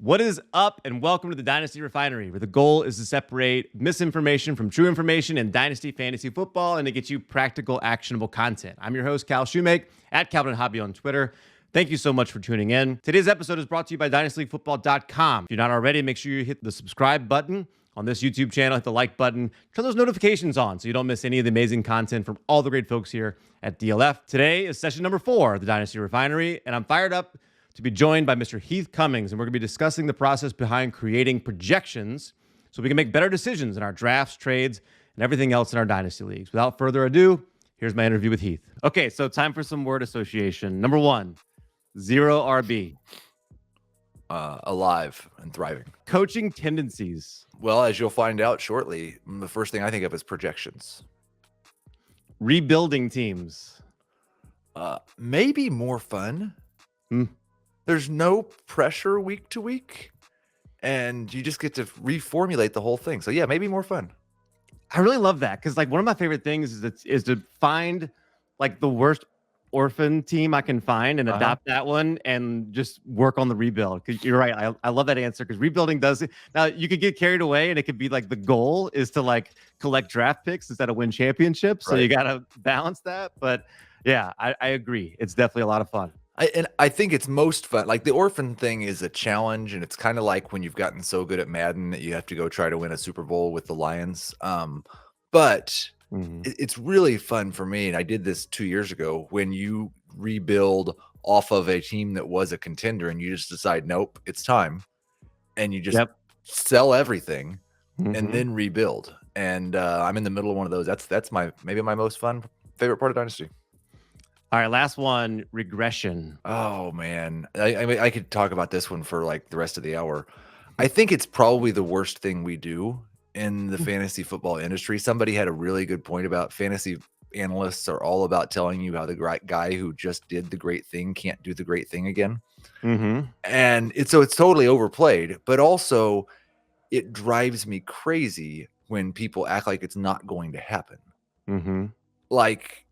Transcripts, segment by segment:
What is up, and welcome to the Dynasty Refinery, where the goal is to separate misinformation from true information in Dynasty Fantasy Football and to get you practical, actionable content. I'm your host, Cal Shoemake, at Calvin Hobby on Twitter. Thank you so much for tuning in. Today's episode is brought to you by DynastyLeagueFootball.com. If you're not already, make sure you hit the subscribe button on this YouTube channel, hit the like button, turn those notifications on so you don't miss any of the amazing content from all the great folks here at DLF. Today is session number 4 of the Dynasty Refinery, and I'm fired up to be joined by Mr. Heath Cummings, and we're going to be discussing the process behind creating projections so we can make better decisions in our drafts, trades, and everything else in our Dynasty leagues. Without further ado, here's my interview with Heath. Okay, so time for some word association. Number 1, zero RB. Alive and thriving. Coaching tendencies. Well, as you'll find out shortly, the first thing I think of is projections. Rebuilding teams. Maybe more fun. There's no pressure week to week, and you just get to reformulate the whole thing. So yeah, maybe more fun. I really love that because like one of my favorite things is to find like the worst orphan team I can find and adopt that one and just work on the rebuild. Because you're right, I love that answer because rebuilding does it. Now you could get carried away and it could be like the goal is to like collect draft picks instead of win championships. So you got to balance that. But yeah, I agree. It's definitely a lot of fun. I think it's most fun. Like the orphan thing is a challenge, and it's kind of like when you've gotten so good at Madden that you have to go try to win a Super Bowl with the Lions. But it's really fun for me, and I did this 2 years ago when you rebuild off of a team that was a contender, and you just decide, nope, it's time, and you just sell everything and then rebuild. And I'm in the middle of one of those. That's maybe my most fun favorite part of Dynasty. All right, last one, regression. Oh, man. I mean, I could talk about this one for like the rest of the hour. I think it's probably the worst thing we do in the fantasy football industry. Somebody had a really good point about fantasy analysts are all about telling you how the right guy who just did the great thing can't do the great thing again. And it's totally overplayed, but also it drives me crazy when people act like it's not going to happen. Like,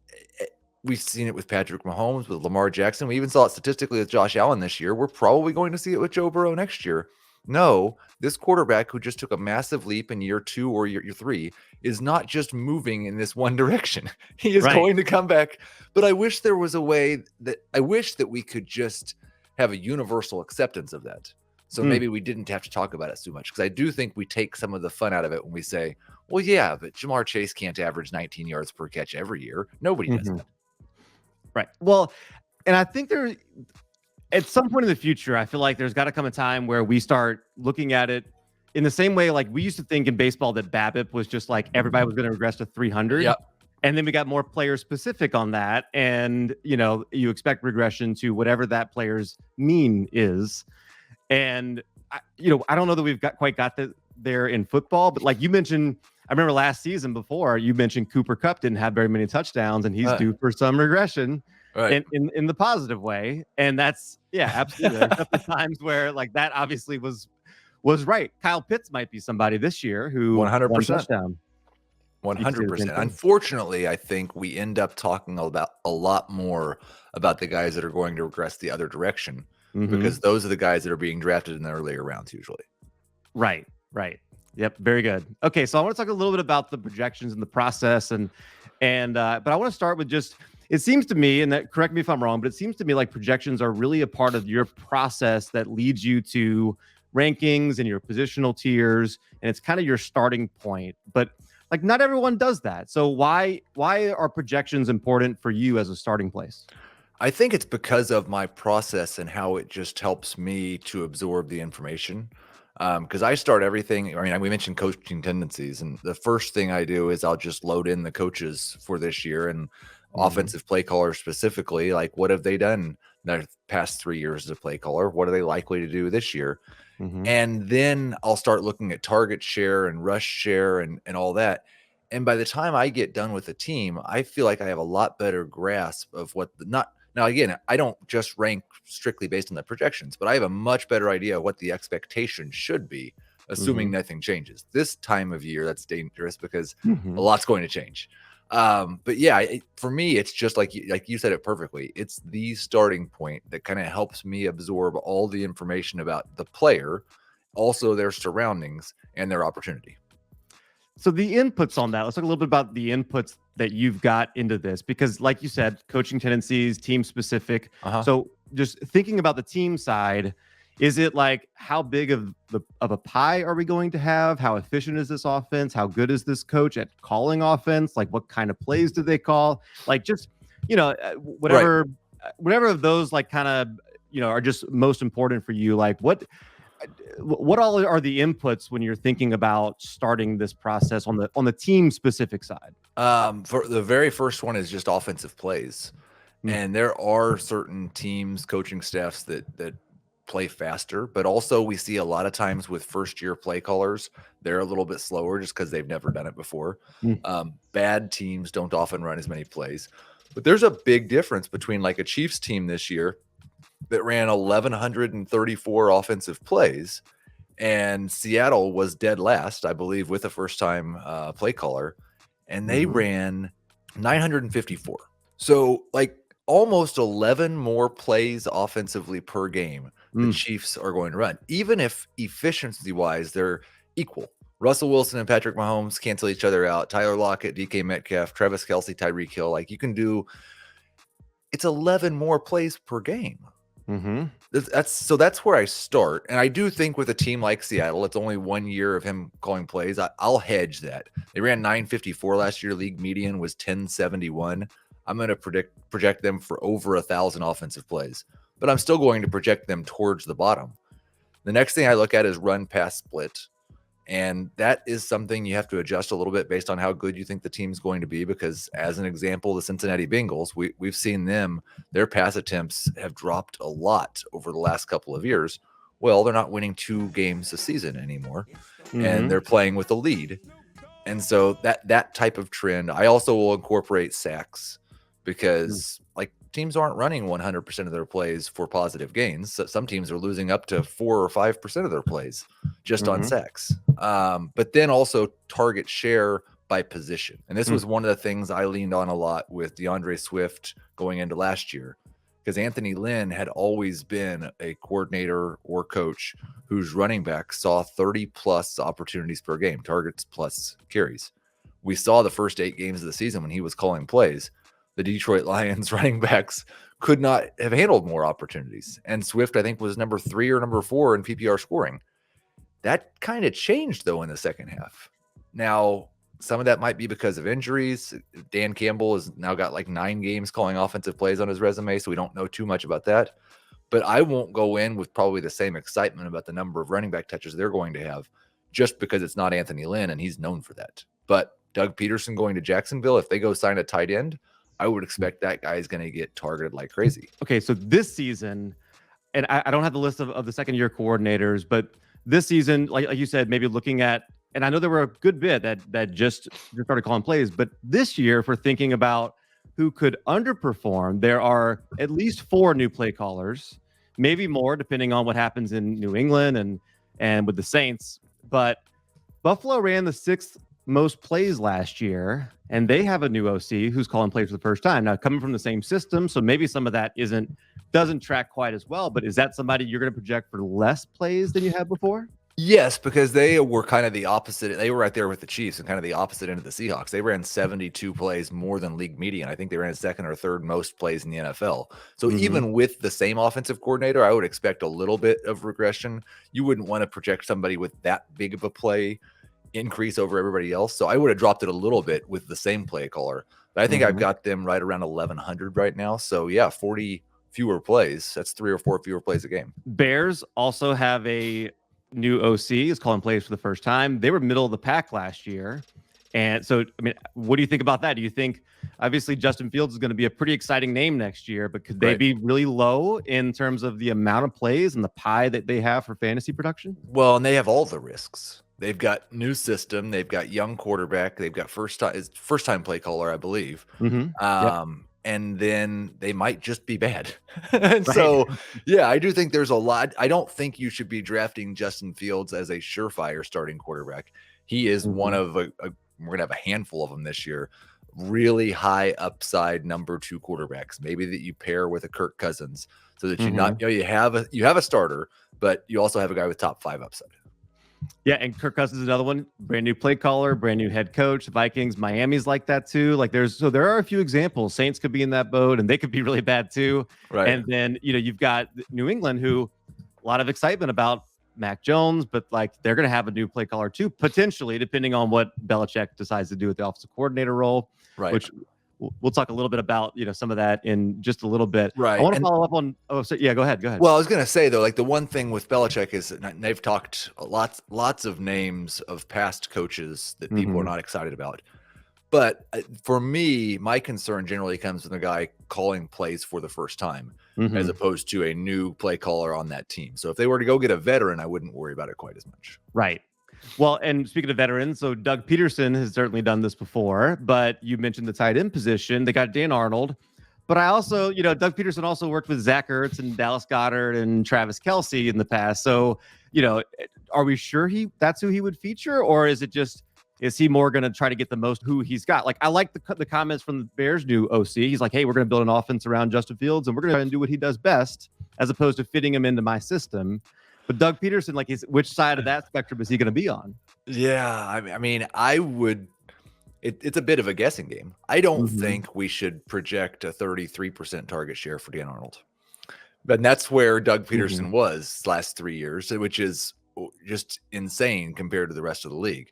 we've seen it with Patrick Mahomes, with Lamar Jackson. We even saw it statistically with Josh Allen this year. We're probably going to see it with Joe Burrow next year. No, this quarterback who just took a massive leap in year 2 or year 3 is not just moving in this one direction. He is going to come back. But I wish there was a way that we could just have a universal acceptance of that. So maybe we didn't have to talk about it too much, because I do think we take some of the fun out of it when we say, well, yeah, but Jamar Chase can't average 19 yards per catch every year. Nobody does that. Right. Well, and I think at some point in the future, I feel like there's got to come a time where we start looking at it in the same way like we used to think in baseball that BABIP was just like everybody was going to regress to 300. And then we got more player specific on that. And, you expect regression to whatever that player's mean is. And, I don't know that we've quite got there in football, but like you mentioned, I remember last season before you mentioned Cooper Kupp didn't have very many touchdowns and he's due for some regression in the positive way. And that's, absolutely. There's a couple times where like that obviously was right. Kyle Pitts might be somebody this year who 100%. 100%. Unfortunately, I think we end up talking about a lot more about the guys that are going to regress the other direction because those are the guys that are being drafted in the earlier rounds usually. Right. Yep. Very good. Okay. So I want to talk a little bit about the projections and the process but I want to start with just, it seems to me, and that correct me if I'm wrong, but it seems to me like projections are really a part of your process that leads you to rankings and your positional tiers. And it's kind of your starting point, but like not everyone does that. So why are projections important for you as a starting place? I think it's because of my process and how it just helps me to absorb the information. Because I start everything. I mean, we mentioned coaching tendencies, and the first thing I do is I'll just load in the coaches for this year and offensive play callers specifically. Like, what have they done the past 3 years as a play caller? What are they likely to do this year? And then I'll start looking at target share and rush share and all that. And by the time I get done with the team, I feel like I have a lot better grasp of now, again, I don't just rank strictly based on the projections, but I have a much better idea of what the expectation should be, assuming nothing changes. This time of year, that's dangerous because a lot's going to change. But yeah, for me, it's just like you said it perfectly. It's the starting point that kind of helps me absorb all the information about the player, also their surroundings and their opportunity. So the inputs on that, let's talk a little bit about the inputs that you've got into this, because like you said, coaching tendencies, team specific. So just thinking about the team side, is it like how big of a pie are we going to have? How efficient is this offense? How good is this coach at calling offense? Like what kind of plays do they call? Like just, whatever of those like kind of, are just most important for you. Like what all are the inputs when you're thinking about starting this process on the team specific side? For the very first one is just offensive plays. And there are certain teams, coaching staffs that play faster, but also we see a lot of times with first year play callers, they're a little bit slower just because they've never done it before. Bad teams don't often run as many plays, but there's a big difference between like a Chiefs team this year that ran 1,134 offensive plays, and Seattle was dead last, I believe, with a first time play caller, and they ran 954. So like almost 11 more plays offensively per game the Chiefs are going to run, even if efficiency wise they're equal. Russell Wilson and Patrick Mahomes cancel each other out. Tyler Lockett, DK Metcalf, Travis Kelce, Tyreek Hill. Like you can do, it's 11 more plays per game. That's where I start. And I do think with a team like Seattle, it's only 1 year of him calling plays. I'll hedge that. They ran 954 last year. League median was 1071. I'm going to project them for over 1,000 offensive plays, but I'm still going to project them towards the bottom. The next thing I look at is run pass split. And that is something you have to adjust a little bit based on how good you think the team's going to be. Because as an example, the Cincinnati Bengals, we've seen them, their pass attempts have dropped a lot over the last couple of years. Well, they're not winning 2 games a season anymore, and they're playing with a lead. And so that type of trend, I also will incorporate sacks, because like teams aren't running 100% of their plays for positive gains. So some teams are losing up to 4 or 5% of their plays just on sacks. But then also target share by position. And this was one of the things I leaned on a lot with DeAndre Swift going into last year, because Anthony Lynn had always been a coordinator or coach whose running back saw 30 plus opportunities per game, targets plus carries. We saw the first 8 games of the season when he was calling plays, the Detroit Lions running backs could not have handled more opportunities. And Swift, I think, was number 3 or number 4 in PPR scoring. That kind of changed, though, in the second half. Now, some of that might be because of injuries. Dan Campbell has now got like 9 games calling offensive plays on his resume, so we don't know too much about that. But I won't go in with probably the same excitement about the number of running back touches they're going to have, just because it's not Anthony Lynn, and he's known for that. But Doug Pederson going to Jacksonville, if they go sign a tight end, I would expect that guy is going to get targeted like crazy. Okay, so this season, and I don't have the list of the second-year coordinators, but this season, like you said, maybe looking at, and I know there were a good bit that just started calling plays, but this year, if we're thinking about who could underperform, there are at least 4 new play callers, maybe more, depending on what happens in New England and with the Saints. But Buffalo ran the 6th most plays last year, and they have a new OC who's calling plays for the first time. Now, coming from the same system, so maybe some of that doesn't track quite as well, but is that somebody you're going to project for less plays than you had before? Yes, because they were kind of the opposite. They were right there with the Chiefs and kind of the opposite end of the Seahawks. They ran 72 plays more than league median. I think they ran 2nd or 3rd most plays in the NFL. So even with the same offensive coordinator, I would expect a little bit of regression. You wouldn't want to project somebody with that big of a play increase over everybody else. So I would have dropped it a little bit with the same play caller. But I think I've got them right around 1,100 right now. So yeah, 40 fewer plays. That's 3 or 4 fewer plays a game. Bears also have a new OC is calling plays for the first time. They were middle of the pack last year. And so, I mean, what do you think about that? Do you think, obviously, Justin Fields is going to be a pretty exciting name next year, but could they be really low in terms of the amount of plays and the pie that they have for fantasy production? Well, and they have all the risks. They've got new system. They've got young quarterback. They've got first time play caller, I believe. And then they might just be bad. And so, yeah, I do think there's a lot. I don't think you should be drafting Justin Fields as a surefire starting quarterback. He is one of we're going to have a handful of them this year. really high upside number 2 quarterbacks, maybe that you pair with a Kirk Cousins, so that you have a starter, but you also have a guy with top 5 upside. Yeah, and Kirk Cousins is another one. Brand new play caller, brand new head coach. Vikings, Miami's like that too. Like there are a few examples. Saints could be in that boat, and they could be really bad too. Right. And then you've got New England, who a lot of excitement about Mac Jones, but like they're going to have a new play caller too, potentially, depending on what Belichick decides to do with the offensive coordinator role. Right. Which we'll talk a little bit about, some of that in just a little bit. Right. I want to follow up on. Oh, so, yeah, go ahead. Well, I was going to say though, like the one thing with Belichick is that they've talked lots of names of past coaches that people are not excited about. But for me, my concern generally comes from the guy calling plays for the first time, as opposed to a new play caller on that team. So if they were to go get a veteran, I wouldn't worry about it quite as much. Right. Well, and speaking of veterans, so Doug Pederson has certainly done this before, but you mentioned the tight end position. They got Dan Arnold. But I also, Doug Pederson also worked with Zach Ertz and Dallas Goedert and Travis Kelce in the past. So, are we sure that's who he would feature? Or is he more going to try to get the most who he's got? Like, I like the comments from the Bears' new OC. He's like, hey, we're going to build an offense around Justin Fields, and we're going to try and do what he does best, as opposed to fitting him into my system. But Doug Pederson, like, which side of that spectrum is he going to be on? Yeah, I mean, I would. It's a bit of a guessing game. I don't think we should project a 33% target share for Dan Arnold. But that's where Doug Pederson was last 3 years, which is just insane compared to the rest of the league.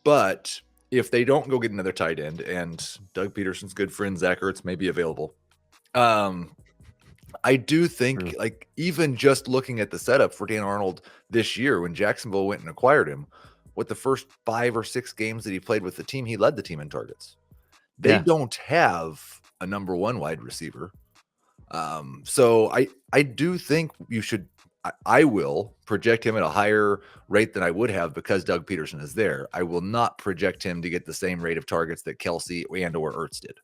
But if they don't go get another tight end, and Doug Pederson's good friend Zach Ertz may be available, I do think, like, even just looking at the setup for Dan Arnold this year, when Jacksonville went and acquired him, with the first 5 or 6 games that he played with the team, he led the team in targets. They don't have a number 1 wide receiver. So I do think I will project him at a higher rate than I would have because Doug Pederson is there. I will not project him to get the same rate of targets that Kelce and or Ertz did.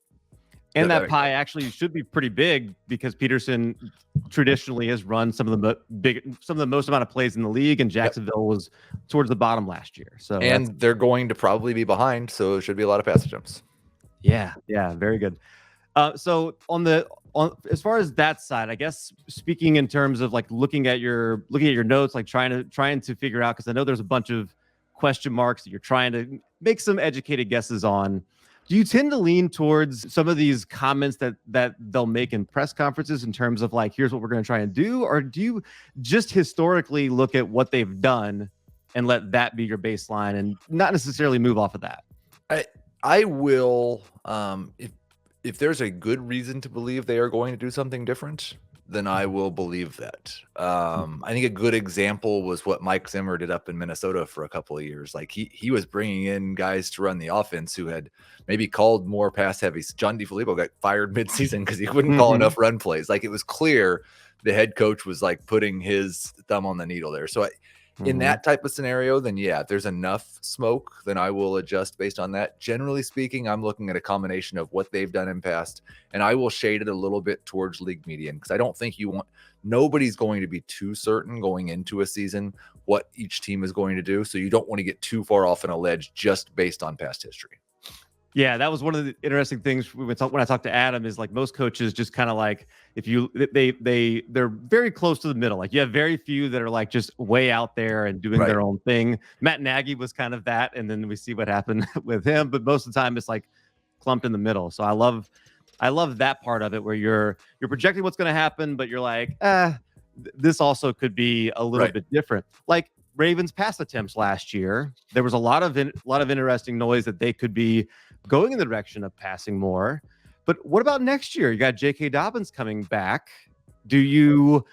And that pie actually should be pretty big because Pederson traditionally has run some of the most amount of plays in the league, and Jacksonville was towards the bottom last year. So they're going to probably be behind, so it should be a lot of pass attempts. Yeah, very good. So on as far as that side, I guess speaking in terms of like looking at your notes, like trying to figure out, because I know there's a bunch of question marks that you're trying to make some educated guesses on. Do you tend to lean towards some of these comments that they'll make in press conferences in terms of like, here's what we're going to try and do? Or do you just historically look at what they've done and let that be your baseline and not necessarily move off of that? I will, if there's a good reason to believe they are going to do something different, then I will believe that. I think a good example was what Mike Zimmer did up in Minnesota for a couple of years. Like he was bringing in guys to run the offense who had maybe called more pass heavy. John DeFilippo got fired midseason because he wouldn't call enough run plays. Like it was clear the head coach was like putting his thumb on the needle there. So in that type of scenario, then yeah, if there's enough smoke, then I will adjust based on that. Generally speaking, I'm looking at a combination of what they've done in past, and I will shade it a little bit towards league median because I don't think nobody's going to be too certain going into a season what each team is going to do. So you don't want to get too far off on a ledge just based on past history. Yeah, that was one of the interesting things when I talked to Adam is like most coaches just kind of like they're very close to the middle. Like you have very few that are like just way out there and doing their own thing. Matt Nagy was kind of that, and then we see what happened with him. But most of the time, it's like clumped in the middle. So I love that part of it where you're projecting what's going to happen, but you're like, this also could be a little bit different. Like Ravens pass attempts last year, there was a lot of interesting noise that they could be going in the direction of passing more. But what about next year? You got J.K. Dobbins coming back. Do you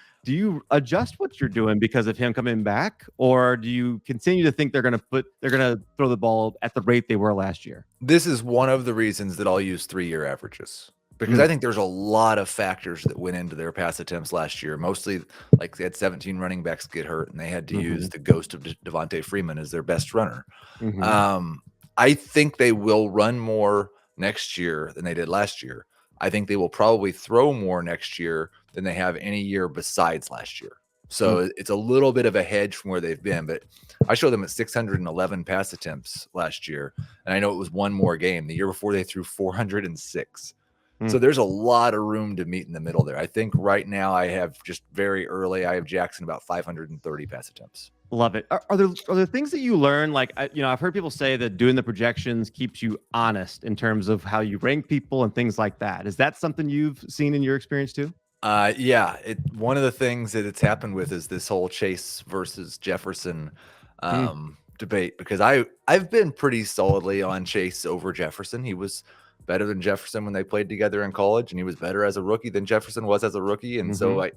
adjust what you're doing because of him coming back, or do you continue to think they're going to throw the ball at the rate they were last year? This is one of the reasons that I'll use 3-year averages. Because I think there's a lot of factors that went into their pass attempts last year. Mostly, like they had 17 running backs get hurt, and they had to use the ghost of Devontae Freeman as their best runner. I think they will run more next year than they did last year. I think they will probably throw more next year than they have any year besides last year. So it's a little bit of a hedge from where they've been, but I showed them at 611 pass attempts last year. And I know it was one more game. The year before they threw 406. So there's a lot of room to meet in the middle there. I think right now I have just very early, I have Jackson about 530 pass attempts. Love it. Are there things that you learn? Like, I've heard people say that doing the projections keeps you honest in terms of how you rank people and things like that. Is that something you've seen in your experience too? Yeah. One of the things that it's happened with is this whole Chase versus Jefferson debate, because I've been pretty solidly on Chase over Jefferson. He was better than Jefferson when they played together in college, and he was better as a rookie than Jefferson was as a rookie. And so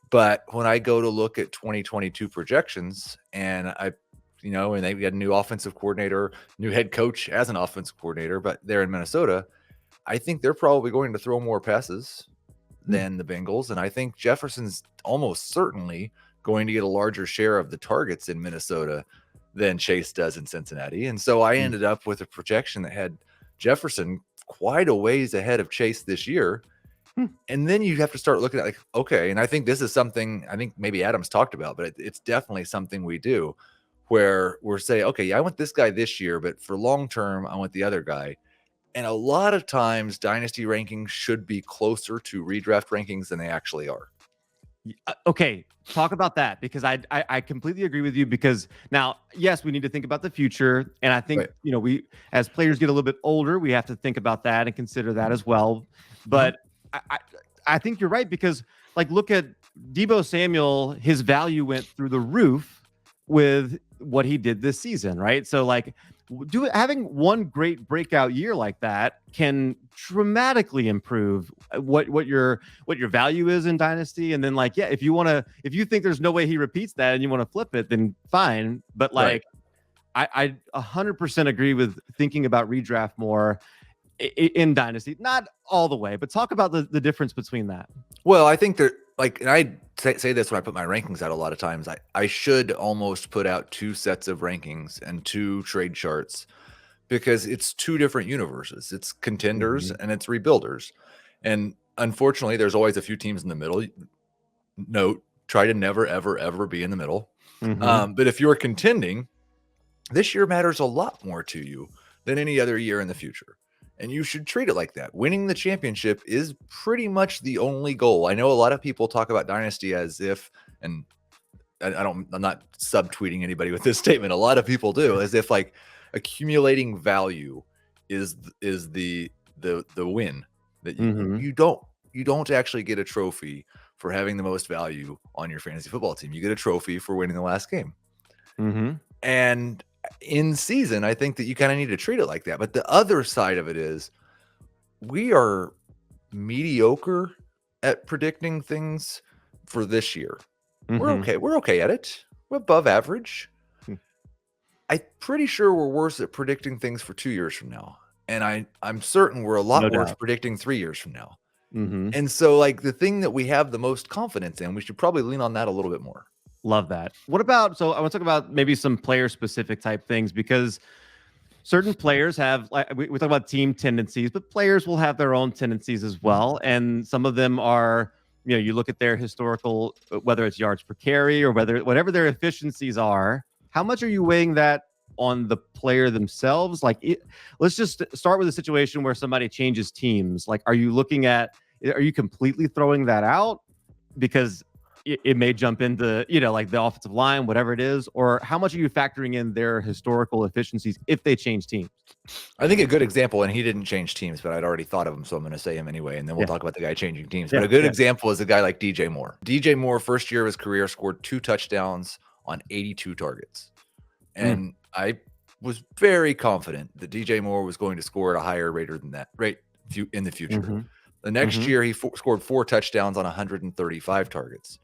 but when I go to look at 2022 projections, and and they got a new offensive coordinator, new head coach as an offensive coordinator, but they're in Minnesota, I think they're probably going to throw more passes than the Bengals. And I think Jefferson's almost certainly going to get a larger share of the targets in Minnesota than Chase does in Cincinnati. And so I ended up with a projection that had Jefferson quite a ways ahead of Chase this year. And then you have to start looking at like, okay, and I think this is something I think maybe Adam's talked about, but it's definitely something we do where we're saying, okay, yeah, I want this guy this year, but for long term, I want the other guy. And a lot of times dynasty rankings should be closer to redraft rankings than they actually are. Okay, talk about that, because I completely agree with you, because now, yes, we need to think about the future. And I think, we, as players get a little bit older, we have to think about that and consider that as well. But I think you're right, because like, look at Deebo Samuel, his value went through the roof with what he did this season, right? So like having one great breakout year like that can dramatically improve what your value is in Dynasty. And then like, if you think there's no way he repeats that and you want to flip it, then fine. But like, I 100% agree with thinking about redraft more in Dynasty, not all the way, but talk about the difference between that. Well, I think that, like, and I say this when I put my rankings out a lot of times, I should almost put out two sets of rankings and two trade charts, because it's two different universes. It's contenders and it's rebuilders. And unfortunately, there's always a few teams in the middle. Note, try to never, ever, ever be in the middle. But if you're contending, this year matters a lot more to you than any other year in the future. And you should treat it like that. Winning the championship is pretty much the only goal. I know a lot of people talk about Dynasty as if, and I'm not subtweeting anybody with this statement. A lot of people do, as if like accumulating value is the win. That you don't actually get a trophy for having the most value on your fantasy football team. You get a trophy for winning the last game. And in season, I think that you kind of need to treat it like that. But the other side of it is we are mediocre at predicting things for this year. We're okay. We're okay at it. We're above average. I'm pretty sure we're worse at predicting things for 2 years from now. And I'm certain we're a lot worse predicting 3 years from now. And so like the thing that we have the most confidence in, we should probably lean on that a little bit more. Love that. What about, so I want to talk about maybe some player specific type things, because certain players have, like we talk about team tendencies, but players will have their own tendencies as well. And some of them are, you look at their historical, whether it's yards per carry or whatever their efficiencies are, how much are you weighing that on the player themselves? Like, let's just start with a situation where somebody changes teams. Like, are you completely throwing that out because it may jump into, like the offensive line, whatever it is, or how much are you factoring in their historical efficiencies if they change teams? I think a good example, and he didn't change teams, but I'd already thought of him, so I'm going to say him anyway, and then we'll talk about the guy changing teams. But a good example is a guy like DJ Moore. DJ Moore, first year of his career, scored 2 touchdowns on 82 targets. And I was very confident that DJ Moore was going to score at a higher rate than that in the future. The next year, he scored 4 touchdowns on 135 targets.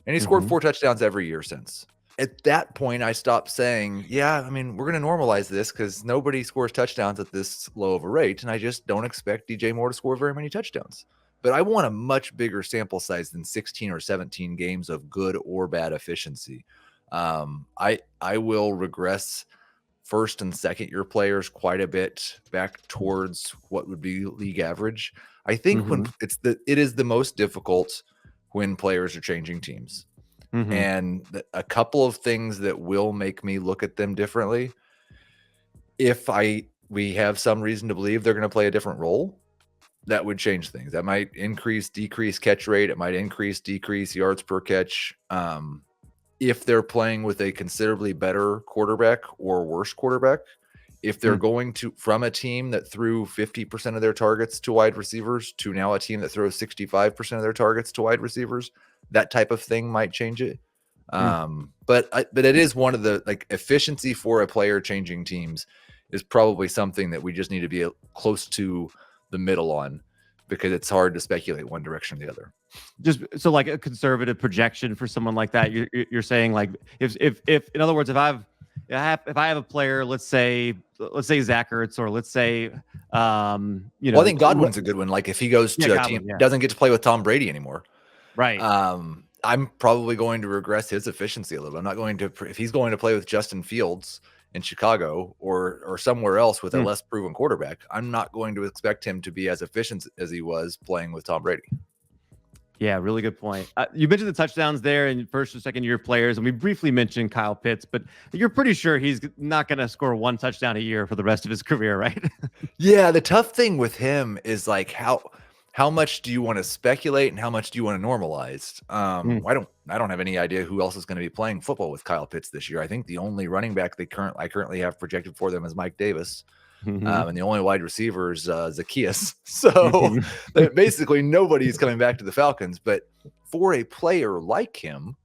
And he scored 4 touchdowns every year since. At that point, I stopped saying, we're going to normalize this because nobody scores touchdowns at this low of a rate. And I just don't expect DJ Moore to score very many touchdowns. But I want a much bigger sample size than 16 or 17 games of good or bad efficiency. I will regress first and second year players quite a bit back towards what would be league average. I think when it is the most difficult when players are changing teams. Mm-hmm. And a couple of things that will make me look at them differently. If we have some reason to believe they're going to play a different role, that would change things. That might increase, decrease catch rate. It might increase, decrease yards per catch. If they're playing with a considerably better quarterback or worse quarterback, if they're going to from a team that threw 50% of their targets to wide receivers to now a team that throws 65% of their targets to wide receivers, that type of thing might change it. But it is one of the, like, efficiency for a player changing teams is probably something that we just need to be close to the middle on, because it's hard to speculate one direction or the other. Just so, like, a conservative projection for someone like that, you're saying, like, if in other words, if I have a player, let's say Zach Ertz, or let's say I think Godwin's a good one. Like, if he goes to a team, doesn't get to play with Tom Brady anymore, right? I'm probably going to regress his efficiency a little. I'm not going to, if he's going to play with Justin Fields in Chicago or somewhere else with a less proven quarterback, I'm not going to expect him to be as efficient as he was playing with Tom Brady. Yeah, really good point. You mentioned the touchdowns there in first and second year players, and we briefly mentioned Kyle Pitts, but you're pretty sure he's not going to score one touchdown a year for the rest of his career, right? Yeah, the tough thing with him is, like, how much do you want to speculate and how much do you want to normalize? I don't have any idea who else is going to be playing football with Kyle Pitts this year. I think the only running back I currently have projected for them is Mike Davis. And the only wide receiver is Zacchaeus. So basically nobody's coming back to the Falcons. But for a player like him,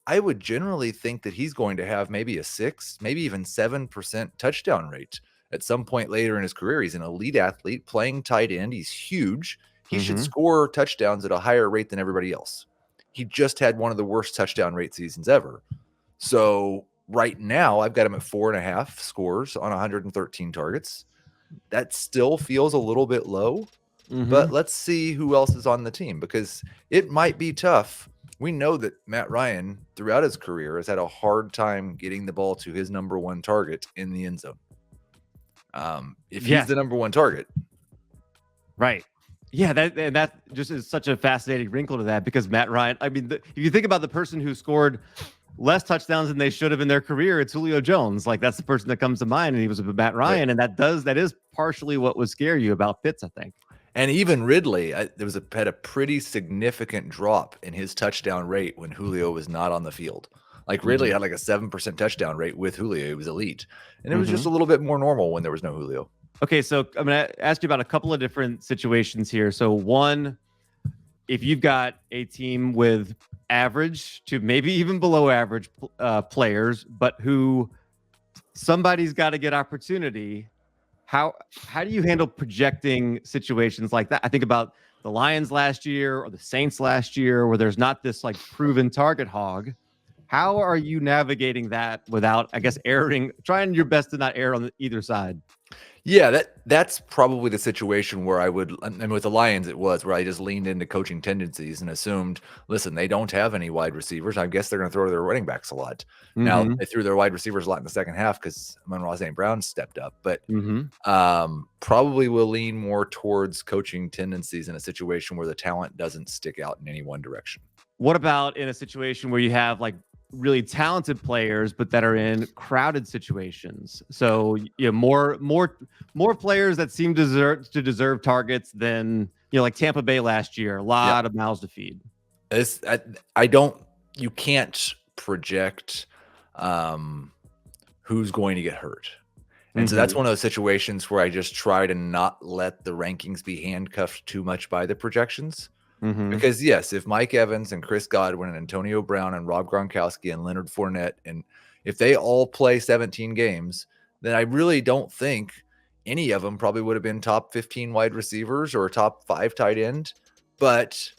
I would generally think that he's going to have maybe a 6, maybe even 7% touchdown rate at some point later in his career. He's an elite athlete playing tight end. He's huge. He should score touchdowns at a higher rate than everybody else. He just had one of the worst touchdown rate seasons ever. So right now, I've got him at 4.5 scores on 113 targets. That still feels a little bit low, but let's see who else is on the team, because it might be tough. We know that Matt Ryan, throughout his career, has had a hard time getting the ball to his number one target in the end zone. If he's the number one target. Right. Yeah, that just is such a fascinating wrinkle to that, because Matt Ryan, I mean, if you think about the person who scored less touchdowns than they should have in their career, it's Julio Jones. Like, that's the person that comes to mind, and he was with Matt Ryan, and that is partially what would scare you about Pitts, I think. And even Ridley, had a pretty significant drop in his touchdown rate when Julio was not on the field. Like, Ridley had like a 7% touchdown rate with Julio. He was elite, and it was just a little bit more normal when there was no Julio. Okay, so I'm going to ask you about a couple of different situations here. So one, if you've got a team with average to maybe even below average players, but who somebody's got to get opportunity, how do you handle projecting situations like that? I think about the Lions last year or the Saints last year, where there's not this, like, proven target hog. How are you navigating that without, I guess, trying your best to not err on either side? Yeah, that's probably the situation where I would, and with the Lions it was, where I just leaned into coaching tendencies and assumed, listen, they don't have any wide receivers. I guess they're going to throw to their running backs a lot. Now, they threw their wide receivers a lot in the second half because Amon-Ra St. Brown stepped up, but probably will lean more towards coaching tendencies in a situation where the talent doesn't stick out in any one direction. What about in a situation where you have, like, really talented players, but that are in crowded situations? So, more players that seem to deserve targets than, like Tampa Bay last year, a lot of mouths to feed. You can't project who's going to get hurt. And so that's one of those situations where I just try to not let the rankings be handcuffed too much by the projections. Because yes, if Mike Evans and Chris Godwin and Antonio Brown and Rob Gronkowski and Leonard Fournette, and if they all play 17 games, then I really don't think any of them probably would have been top 15 wide receivers or top 5 tight end. But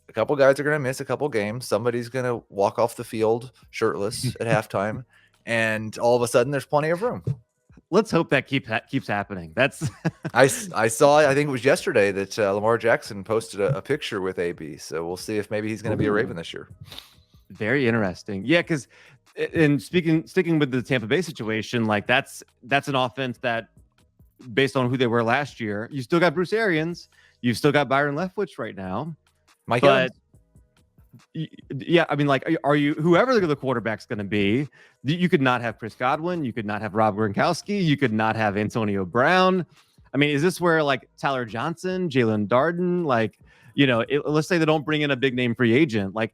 a couple guys are going to miss a couple games. Somebody's going to walk off the field shirtless at halftime, and all of a sudden there's plenty of room. Let's hope that keeps happening. That's I saw, I think it was yesterday, that Lamar Jackson posted a picture with AB. So we'll see if maybe he's going to be a Raven this year. Very interesting. Yeah, because sticking with the Tampa Bay situation, like that's an offense that, based on who they were last year, you still got Bruce Arians, you've still got Byron Leftwich right now, Yeah, I mean, like, are you whoever the quarterback's going to be? You could not have Chris Godwin. You could not have Rob Gronkowski. You could not have Antonio Brown. I mean, is this where like Tyler Johnson, Jalen Darden, like, let's say they don't bring in a big name free agent, like,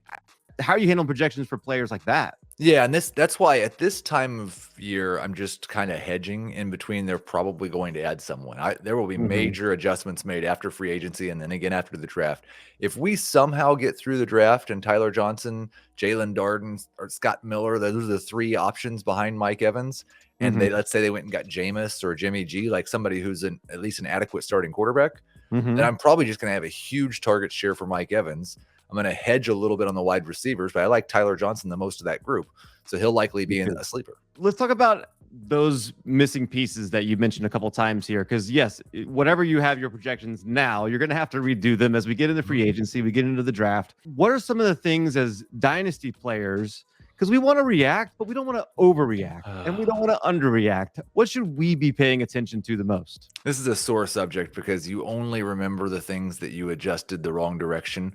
how are you handling projections for players like that? Yeah, and that's why at this time of year, I'm just kind of hedging in between. They're probably going to add someone. There will be major adjustments made after free agency and then again after the draft. If we somehow get through the draft and Tyler Johnson, Jalen Darden, or Scott Miller, those are the three options behind Mike Evans, and let's say they went and got Jameis or Jimmy G, like somebody who's at least an adequate starting quarterback, then I'm probably just going to have a huge target share for Mike Evans. I'm going to hedge a little bit on the wide receivers, but I like Tyler Johnson the most of that group. So he'll likely be a sleeper. Let's talk about those missing pieces that you mentioned a couple of times here. Because yes, whatever you have your projections now, you're going to have to redo them as we get into free agency, we get into the draft. What are some of the things as dynasty players? Because we want to react, but we don't want to overreact and we don't want to underreact. What should we be paying attention to the most? This is a sore subject because you only remember the things that you adjusted the wrong direction.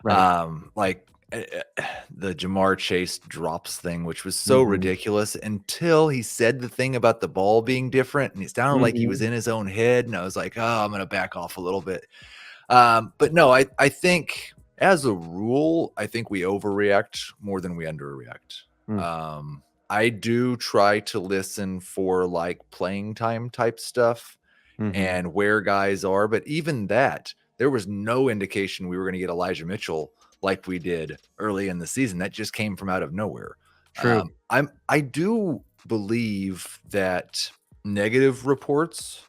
Right. Like the Jamar Chase drops thing, which was so ridiculous until he said the thing about the ball being different, and it sounded like he was in his own head, and I was like, oh, I'm going to back off a little bit. But no, I think as a rule, I think we overreact more than we underreact. I do try to listen for like playing time type stuff and where guys are, but even that, there was no indication we were going to get Elijah Mitchell like we did early in the season. That just came from out of nowhere. True. I do believe that negative reports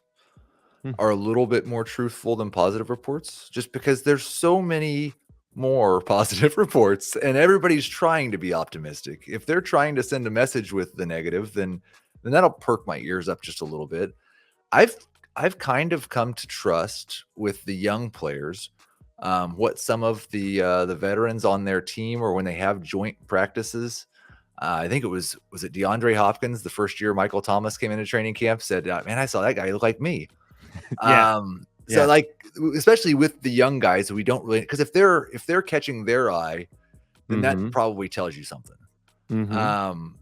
are a little bit more truthful than positive reports, just because there's so many more positive reports and everybody's trying to be optimistic. If they're trying to send a message with the negative, then that'll perk my ears up just a little bit. I've kind of come to trust with the young players what some of the veterans on their team, or when they have joint practices. I think was it DeAndre Hopkins, the first year Michael Thomas came into training camp, said, man, I saw that guy, he looked like me. So like, especially with the young guys, we don't really, because if they're catching their eye, then that probably tells you something.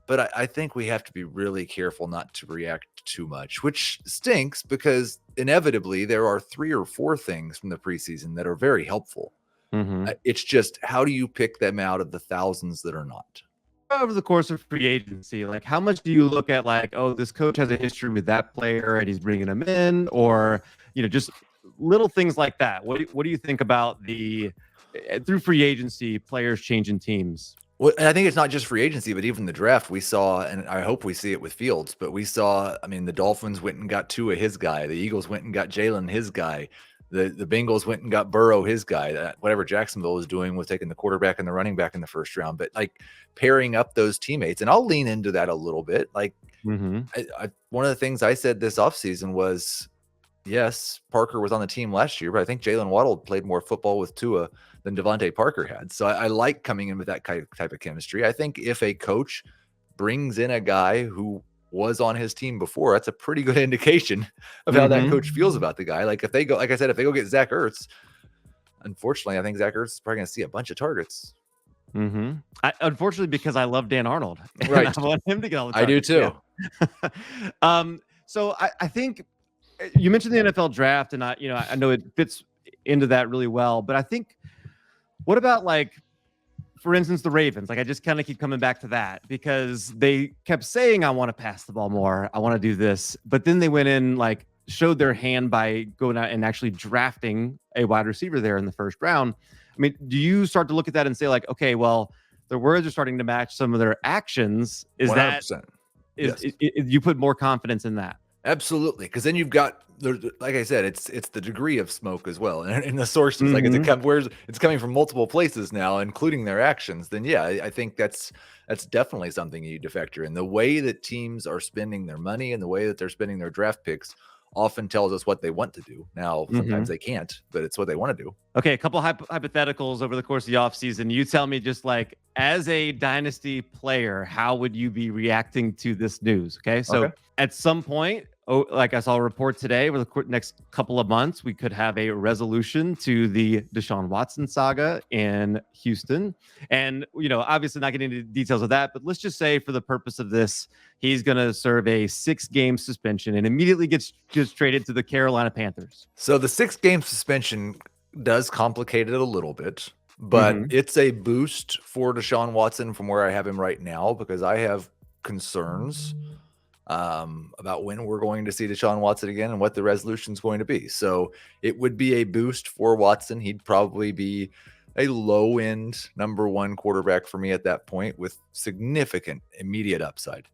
But I think we have to be really careful not to react too much, which stinks because inevitably there are 3 or 4 things from the preseason that are very helpful. It's just, how do you pick them out of the thousands that are not? Over the course of free agency, like, how much do you look at like, oh, this coach has a history with that player and he's bringing him in, or, just little things like that? What do you think about through free agency, players changing teams? Well, and I think it's not just free agency, but even the draft we saw, and I hope we see it with Fields, but we saw, I mean, the Dolphins went and got Tua, his guy. The Eagles went and got Jalen, his guy. The Bengals went and got Burrow, his guy. Whatever Jacksonville was doing was taking the quarterback and the running back in the first round, but like pairing up those teammates. And I'll lean into that a little bit. Like one of the things I said this offseason was, yes, Parker was on the team last year, but I think Jalen Waddle played more football with Tua than Devontae Parker had. So I like coming in with that type of chemistry. I think if a coach brings in a guy who was on his team before, that's a pretty good indication of how that coach feels about the guy. Like if they go, like I said, if they go get Zach Ertz, unfortunately, I think Zach Ertz is probably going to see a bunch of targets. Unfortunately, because I love Dan Arnold. Right. I want him to get all the targets. I do too. Yeah. So I think you mentioned the NFL draft, and I know it fits into that really well, but I think, what about, like, for instance, the Ravens? Like, I just kind of keep coming back to that because they kept saying, I want to pass the ball more, I want to do this, but then they went in, like, showed their hand by going out and actually drafting a wide receiver there in the first round. I mean, do you start to look at that and say, like, okay, well, their words are starting to match some of their actions? Is 100%. You put more confidence in that? Absolutely, because then you've got, like I said, it's the degree of smoke as well, and the sources. Like it's coming from multiple places now, including their actions. Then yeah, I think that's definitely something you need to factor in. The way that teams are spending their money and the way that they're spending their draft picks often tells us what they want to do. Now, sometimes they can't, but it's what they want to do. Okay, a couple hypotheticals over the course of the offseason. You tell me, just like, as a dynasty player, how would you be reacting to this news? Okay, so at some point like I saw a report today, over the next couple of months, we could have a resolution to the Deshaun Watson saga in Houston. And, obviously not getting into details of that, but let's just say for the purpose of this, he's going to serve a 6-game suspension and immediately gets just traded to the Carolina Panthers. So the 6-game suspension does complicate it a little bit, but it's a boost for Deshaun Watson from where I have him right now, because I have concerns about when we're going to see Deshaun Watson again and what the resolution is going to be. So it would be a boost for Watson. He'd probably be a low-end number 1 quarterback for me at that point with significant immediate upside.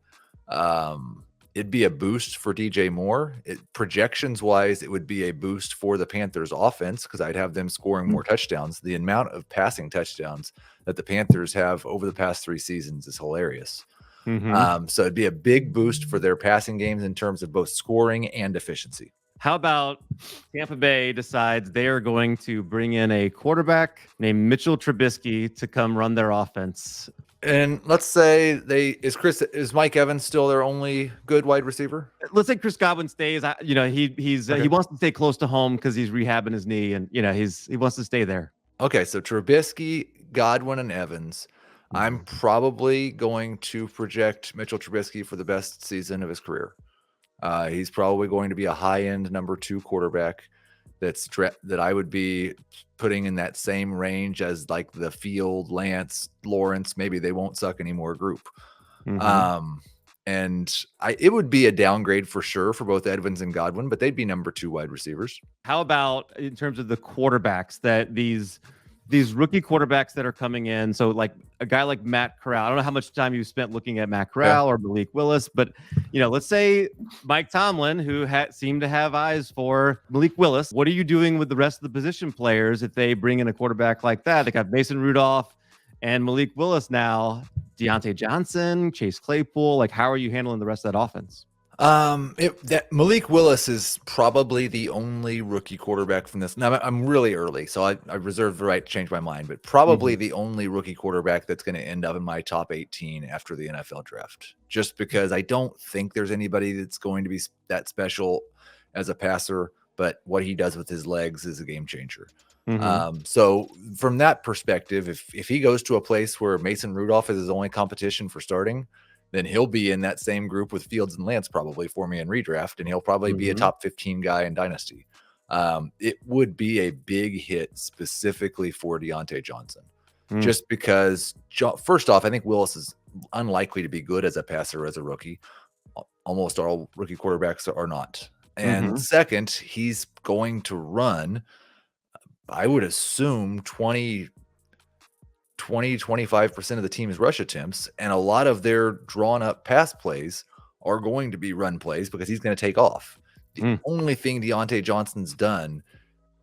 It'd be a boost for DJ Moore. Projections-wise, it would be a boost for the Panthers offense because I'd have them scoring more touchdowns. The amount of passing touchdowns that the Panthers have over the past 3 seasons is hilarious. So it'd be a big boost for their passing games in terms of both scoring and efficiency. How about Tampa Bay decides they are going to bring in a quarterback named Mitchell Trubisky to come run their offense? And let's say is Mike Evans still their only good wide receiver? Let's say Chris Godwin stays. He wants to stay close to home because he's rehabbing his knee, and he wants to stay there. Okay, so Trubisky, Godwin, and Evans. I'm probably going to project Mitchell Trubisky for the best season of his career. He's probably going to be a high-end number 2 quarterback that I would be putting in that same range as like the Field, Lance, Lawrence. Maybe they won't suck anymore group. And it would be a downgrade for sure for both Evans and Godwin, but they'd be number 2 wide receivers. How about in terms of the quarterbacks that these rookie quarterbacks that are coming in? So like a guy like Matt Corral, I don't know how much time you spent looking at Matt Corral or Malik Willis, but let's say Mike Tomlin, who seemed to have eyes for Malik Willis. What are you doing with the rest of the position players if they bring in a quarterback like that? They got Mason Rudolph and Malik Willis now, Deontay Johnson, Chase Claypool. Like, how are you handling the rest of that offense? Malik Willis is probably the only rookie quarterback from this. Now I'm really early, so I reserve the right to change my mind, but probably the only rookie quarterback that's going to end up in my top 18 after the NFL draft, just because I don't think there's anybody that's going to be that special as a passer, but what he does with his legs is a game changer. So from that perspective, if he goes to a place where Mason Rudolph is his only competition for starting, then he'll be in that same group with Fields and Lance probably for me in redraft, and he'll probably be a top 15 guy in Dynasty. It would be a big hit specifically for Deontay Johnson, just because, first off, I think Willis is unlikely to be good as a passer as a rookie. Almost all rookie quarterbacks are not. And second, he's going to run, I would assume, 25% of the team's rush attempts, and a lot of their drawn up pass plays are going to be run plays because he's going to take off. The only thing Deontay Johnson's done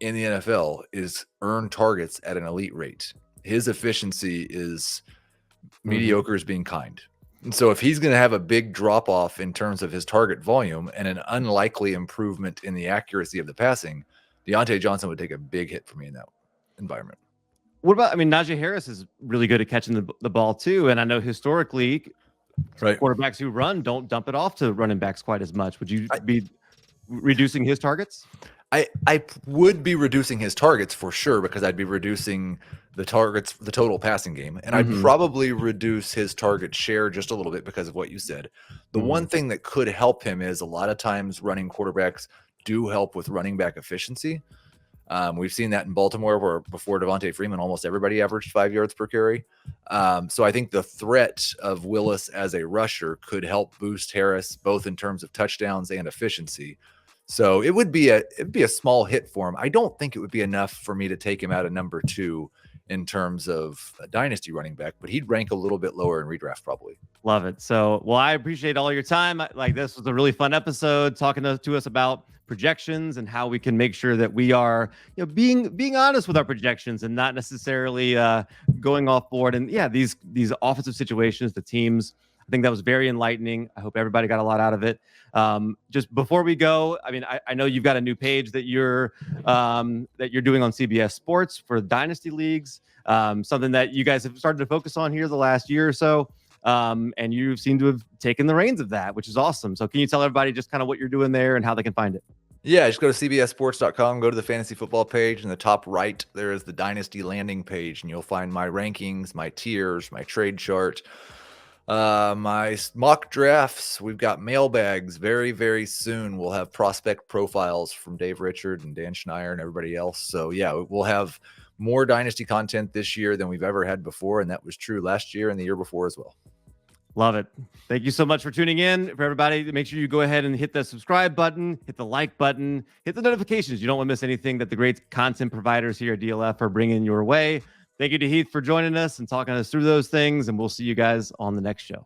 in the NFL is earn targets at an elite rate. His efficiency is mediocre as being kind. And so if he's going to have a big drop off in terms of his target volume and an unlikely improvement in the accuracy of the passing, Deontay Johnson would take a big hit for me in that environment. What about, Najee Harris is really good at catching the ball too. And I know historically quarterbacks who run don't dump it off to running backs quite as much. Would you be reducing his targets? I would be reducing his targets for sure, because I'd be reducing the total passing game. And I'd probably reduce his target share just a little bit because of what you said. The one thing that could help him is a lot of times running quarterbacks do help with running back efficiency. We've seen that in Baltimore, where before Devontae Freeman, almost everybody averaged 5 yards per carry. So I think the threat of Willis as a rusher could help boost Harris, both in terms of touchdowns and efficiency. So it'd be a small hit for him. I don't think it would be enough for me to take him out of number 2 in terms of a dynasty running back, but he'd rank a little bit lower in redraft probably. Love it. So, well, I appreciate all your time. Like, this was a really fun episode talking to us about projections and how we can make sure that we are, being honest with our projections and not necessarily going off board. And yeah, these offensive situations, the teams, I think that was very enlightening. I hope everybody got a lot out of it. Just before we go, I know you've got a new page that you're doing on CBS Sports for Dynasty leagues, something that you guys have started to focus on here the last year or so. And you seem to have taken the reins of that, which is awesome. So can you tell everybody just kind of what you're doing there and how they can find it? Yeah, just go to cbssports.com, go to the fantasy football page. In the top right, there is the Dynasty landing page, and you'll find my rankings, my tiers, my trade chart, my mock drafts. We've got mailbags very, very soon. We'll have prospect profiles from Dave Richard and Dan Schneier and everybody else. So yeah, we'll have more Dynasty content this year than we've ever had before. And that was true last year and the year before as well. Love it. Thank you so much for tuning in. For everybody, make sure you go ahead and hit the subscribe button, hit the like button, hit the notifications. You don't want to miss anything that the great content providers here at DLF are bringing your way. Thank you to Heath for joining us and talking us through those things, and we'll see you guys on the next show.